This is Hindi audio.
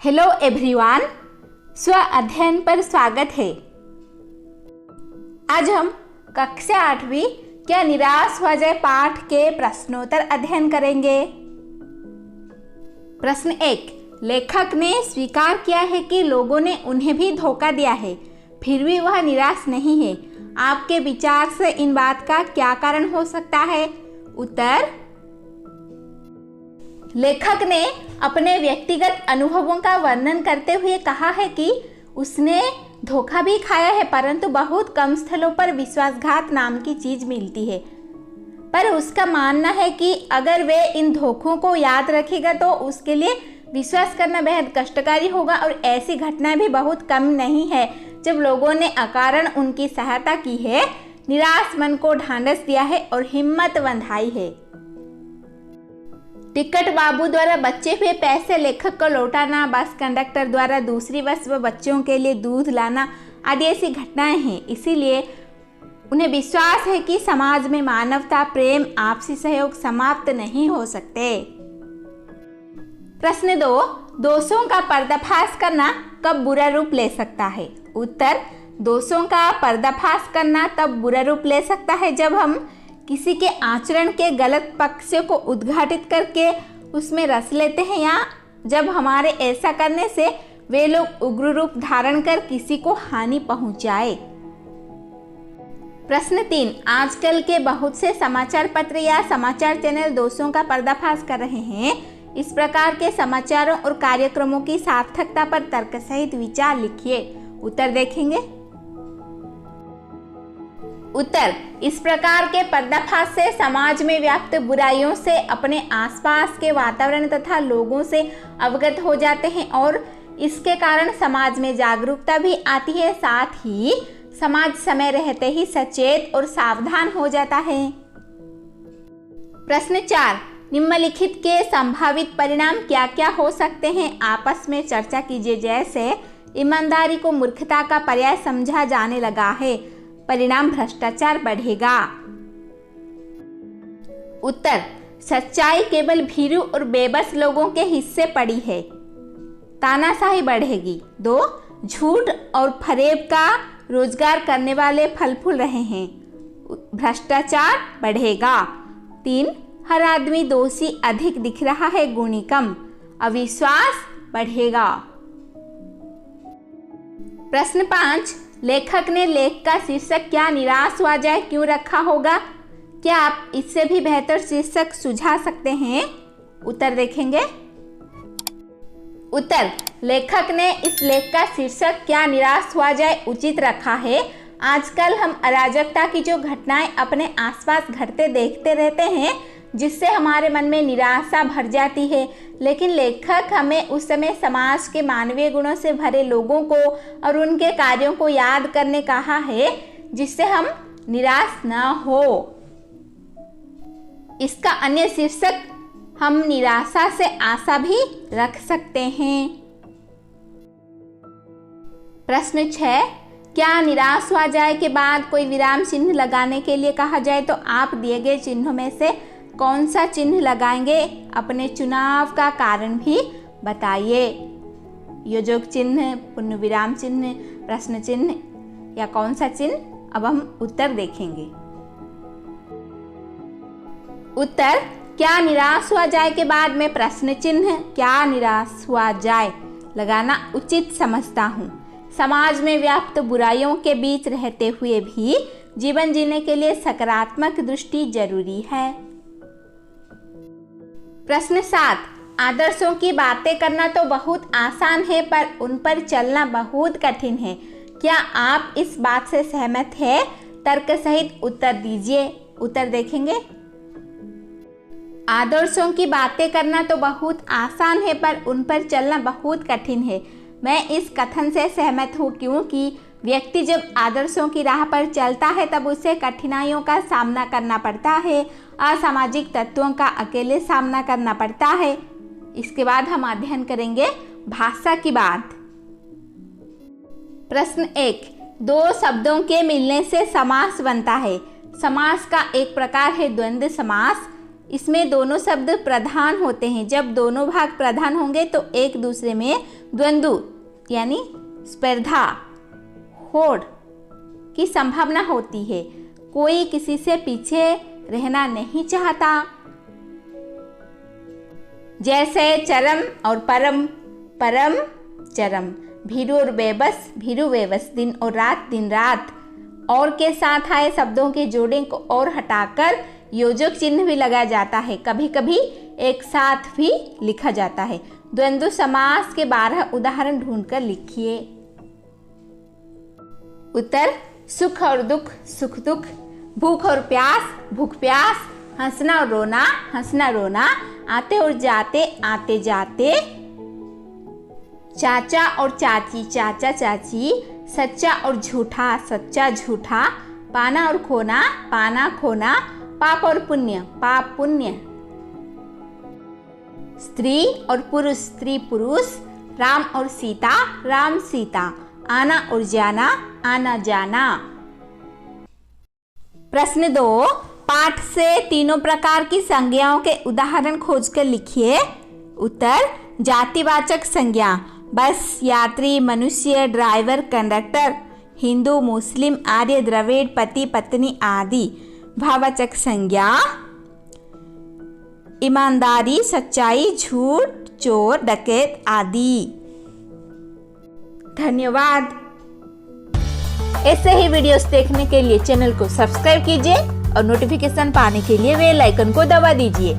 हेलो एवरीवन, स्व अध्ययन पर स्वागत है। आज हम कक्षा 8वीं क्या निराश हो जाए पाठ के प्रश्नोत्तर अध्ययन करेंगे। प्रश्न 1, लेखक ने स्वीकार किया है कि लोगों ने उन्हें भी धोखा दिया है, फिर भी वह निराश नहीं है। आपके विचार से इन बात का क्या कारण हो सकता है? उत्तर, लेखक ने अपने व्यक्तिगत अनुभवों का वर्णन करते हुए कहा है कि उसने धोखा भी खाया है, परंतु बहुत कम स्थलों पर विश्वासघात नाम की चीज मिलती है। पर उसका मानना है कि अगर वे इन धोखों को याद रखेगा तो उसके लिए विश्वास करना बेहद कष्टकारी होगा, और ऐसी घटनाएं भी बहुत कम नहीं है जब लोगों ने अकारण उनकी सहायता की है, निराश मन को ढांढस दिया है और हिम्मत बंधाई है। टिकट बाबू द्वारा बचे हुए पैसे लेखक को लौटाना, बस कंडक्टर द्वारा दूसरी बस व बच्चों के लिए दूध लाना आदि ऐसी घटनाएं हैं। इसीलिए उन्हें विश्वास है कि समाज में मानवता, प्रेम, आपसी सहयोग समाप्त नहीं हो सकते। प्रश्न 2, दोषों का पर्दाफाश करना कब बुरा रूप ले सकता है? उत्तर, दोषों का पर्दाफाश करना तब बुरा रूप ले सकता है जब हम किसी के आचरण के गलत पक्षों को उद्घाटित करके उसमें रस लेते हैं, या जब हमारे ऐसा करने से वे लोग उग्र रूप धारण कर किसी को हानि पहुंचाए। प्रश्न 3, आजकल के बहुत से समाचार पत्र या समाचार चैनल दोषों का पर्दाफाश कर रहे हैं। इस प्रकार के समाचारों और कार्यक्रमों की सार्थकता पर तर्क सहित विचार लिखिए। उत्तर देखेंगे। उत्तर, इस प्रकार के पर्दाफाश से समाज में व्याप्त बुराइयों से अपने आसपास के वातावरण तथा लोगों से अवगत हो जाते हैं और इसके कारण समाज में जागरूकता भी आती है। साथ ही समाज समय रहते ही सचेत और सावधान हो जाता है। प्रश्न 4, निम्नलिखित के संभावित परिणाम क्या क्या हो सकते हैं? आपस में चर्चा कीजिए। जैसे ईमानदारी को मूर्खता का पर्याय समझा जाने लगा है, परिणाम भ्रष्टाचार बढ़ेगा। उत्तर, सच्चाई केवल भीरू और बेबस लोगों के हिस्से पड़ी है, तानाशाही बढ़ेगी। 2, झूठ और फरेब का रोजगार करने वाले फल फूल रहे हैं, भ्रष्टाचार बढ़ेगा। 3, हर आदमी दोषी अधिक दिख रहा है, गुणी कम, अविश्वास बढ़ेगा। प्रश्न 5, लेखक ने लेख का शीर्षक क्या निराश हुआ जाए क्यों रखा होगा? क्या आप इससे भी बेहतर शीर्षक सुझा सकते हैं? उत्तर देखेंगे। उत्तर, लेखक ने इस लेख का शीर्षक क्या निराश हुआ जाए उचित रखा है। आजकल हम अराजकता की जो घटनाएं अपने आसपास घटते देखते रहते हैं, जिससे हमारे मन में निराशा भर जाती है, लेकिन लेखक हमें उस समय समाज के मानवीय गुणों से भरे लोगों को और उनके कार्यों को याद करने कहा है, जिससे हम निराश न हो। इसका अन्य शीर्षक हम निराशा से आशा भी रख सकते हैं। प्रश्न 6, क्या निराश हुआ जाए के बाद कोई विराम चिन्ह लगाने के लिए कहा जाए तो आप दिए गए चिन्हों में से कौन सा चिन्ह लगाएंगे? अपने चुनाव का कारण भी बताइए। योजक चिन्ह, पूर्ण विराम चिन्ह, प्रश्न चिन्ह या कौन सा चिन्ह? अब हम उत्तर देखेंगे। उत्तर, क्या निराश हुआ जाए के बाद में प्रश्न चिन्ह क्या निराश हुआ जाए लगाना उचित समझता हूँ। समाज में व्याप्त बुराइयों के बीच रहते हुए भी जीवन जीने के लिए सकारात्मक दृष्टि जरूरी है। प्रश्न 7, आदर्शों की बातें करना तो बहुत आसान है, पर उन पर चलना बहुत कठिन है। क्या आप इस बात से सहमत हैं? तर्क सहित उत्तर दीजिए। उत्तर देखेंगे। आदर्शों की बातें करना तो बहुत आसान है, पर उन पर चलना बहुत कठिन है। मैं इस कथन से सहमत हूँ, क्योंकि व्यक्ति जब आदर्शों की राह पर चलता है तब उसे कठिनाइयों का सामना करना पड़ता है, असामाजिक तत्वों का अकेले सामना करना पड़ता है। इसके बाद हम अध्ययन करेंगे भाषा की बात। प्रश्न 1, 2 शब्दों के मिलने से समास बनता है। समास का एक प्रकार है द्वंद्व समास। इसमें दोनों शब्द प्रधान होते हैं। जब दोनों भाग प्रधान होंगे तो एक दूसरे में द्वंद्व यानी स्पर्धा, होड़ की संभावना होती है। कोई किसी से पीछे रहना नहीं चाहता। जैसे चरम और परम, परम चरम, भीरू और बेबस, भीरू बेबस, दिन और रात, दिन रात। और के साथ आए शब्दों के जोड़े को और हटाकर योजक चिन्ह भी लगाया जाता है। कभी कभी एक साथ भी लिखा जाता है। द्वंद्व समास के 12 उदाहरण ढूंढकर लिखिए। उत्तर: सुख और दुख, सुख दुख, भूख और प्यास, भूख प्यास, हंसना और रोना, हंसना रोना, आते और जाते, आते जाते, चाचा और चाची, चाचा चाची, सच्चा और झूठा, सच्चा झूठा, पाना और खोना, पाना खोना, पाप और पुण्य, पाप पुण्य, स्त्री और पुरुष, स्त्री पुरुष, राम और सीता, राम सीता, आना और जाना, आना जाना। प्रश्न 2, पाठ से तीनों प्रकार की संज्ञाओं के उदाहरण खोजकर लिखिए। उत्तर: जातिवाचक संज्ञा, बस, यात्री, मनुष्य, ड्राइवर, कंडक्टर, हिंदू, मुस्लिम, आर्य, द्रविड़, पति, पत्नी आदि। भाववाचक संज्ञा, ईमानदारी, सच्चाई, झूठ, चोर, डकैत आदि। धन्यवाद। ऐसे ही वीडियोस देखने के लिए चैनल को सब्सक्राइब कीजिए और नोटिफिकेशन पाने के लिए बेल आइकन को दबा दीजिए।